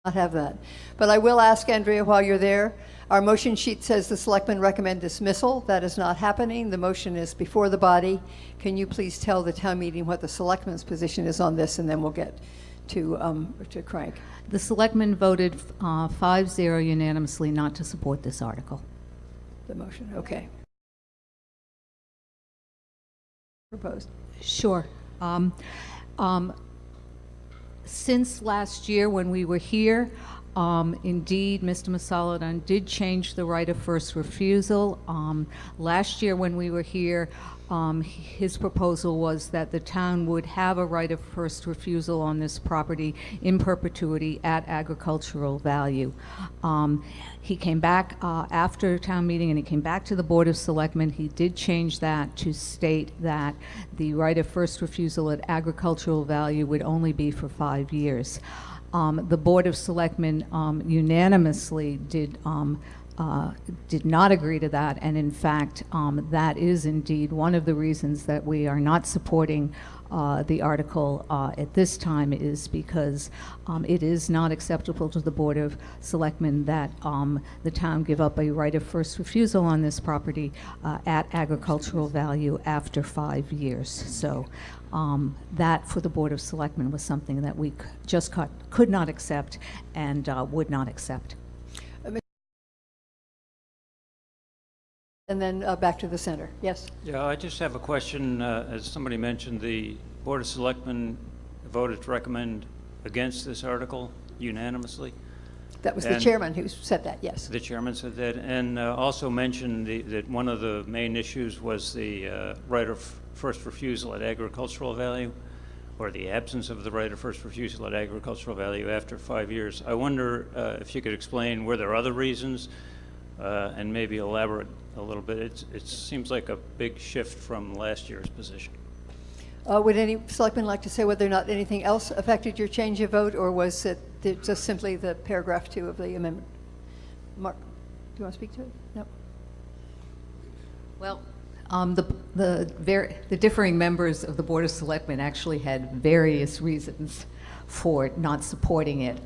not have that. But I will ask Andrea while you're there. Our motion sheet says the selectmen recommend dismissal. That is not happening. The motion is before the body. Can you please tell the town meeting what the selectmen's position is on this, and then we'll get to Crank. The selectmen voted 5-0 unanimously not to support this article. The motion, okay. Proposed. Sure. Since last year when we were here, indeed, Mr. Masaladon did change the right of first refusal. Last year when we were here, his proposal was that the town would have a right of first refusal on this property in perpetuity at agricultural value. He came back after town meeting, and he came back to the Board of Selectmen. He did change that to state that the right of first refusal at agricultural value would only be for 5 years. The Board of Selectmen unanimously did not agree to that, and in fact, that is indeed one of the reasons that we are not supporting the article at this time, is because it is not acceptable to the Board of Selectmen that the town give up a right of first refusal on this property at agricultural value after 5 years. So that for the Board of Selectmen was something that we just could not accept and would not accept. And then back to the center. Yes? Yeah, I just have a question. As somebody mentioned, the Board of Selectmen voted to recommend against this article unanimously. That was the chairman who said that, yes. The chairman said that, and also mentioned that one of the main issues was the right of first refusal at agricultural value, or the absence of the right of first refusal at agricultural value after 5 years. I wonder if you could explain, were there other reasons, and maybe elaborate a little bit. It seems like a big shift from last year's position. Would any selectman like to say whether or not anything else affected your change of vote, or was it just simply the paragraph 2 of the amendment? Mark, do you want to speak to it? No. Well, the differing members of the Board of Selectmen actually had various reasons for not supporting it.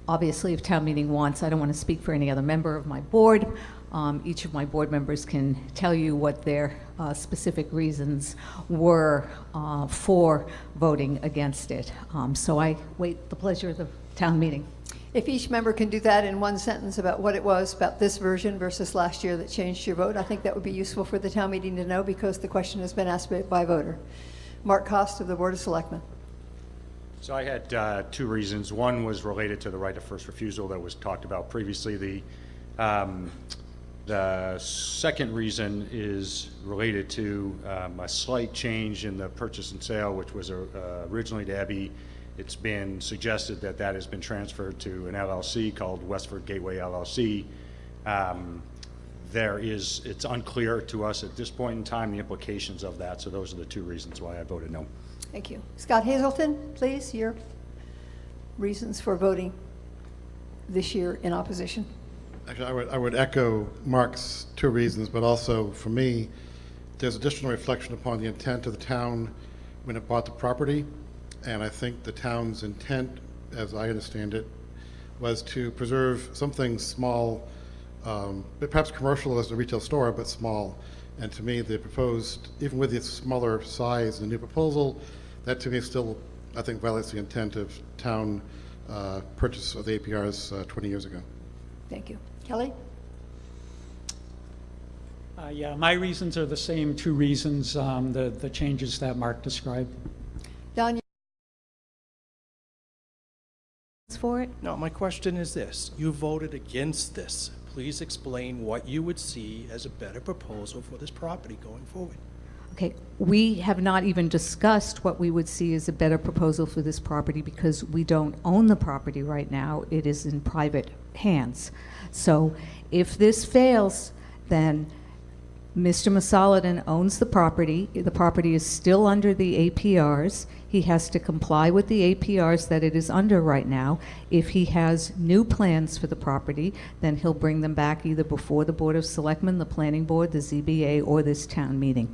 Obviously, if town meeting wants, I don't want to speak for any other member of my board. Each of my board members can tell you what their specific reasons were for voting against it. So I wait the pleasure of the town meeting. If each member can do that in one sentence about what it was about this version versus last year that changed your vote, I think that would be useful for the town meeting to know, because the question has been asked by a voter. Mark Cost of the Board of Selectmen. So I had 2 reasons. One was related to the right of first refusal that was talked about previously. The second reason is related to a slight change in the purchase and sale, which was originally to Abbey. It's been suggested that that has been transferred to an LLC called Westford Gateway LLC. It's unclear to us at this point in time the implications of that, so those are the 2 reasons why I voted no. Thank you. Scott Hazelton, please, your reasons for voting this year in opposition. Actually, I would echo Mark's 2 reasons, but also for me, there's additional reflection upon the intent of the town when it bought the property. And I think the town's intent, as I understand it, was to preserve something small, but perhaps commercial as a retail store, but small. And to me, the proposed, even with the smaller size, the new proposal, that to me still, I think, violates the intent of town purchase of the APRs 20 years ago. Thank you. Kelly? Yeah, my reasons are the same 2 reasons, the changes that Mark described. Don? For it? No, my question is this. You voted against this. Please explain what you would see as a better proposal for this property going forward. Okay, we have not even discussed what we would see as a better proposal for this property, because we don't own the property right now. It is in private hands. So if this fails, then Mr. Masaladon owns the property. The property is still under the APRs. He has to comply with the APRs that it is under right now. If he has new plans for the property, then he'll bring them back either before the Board of Selectmen, the Planning Board, the ZBA, or this town meeting.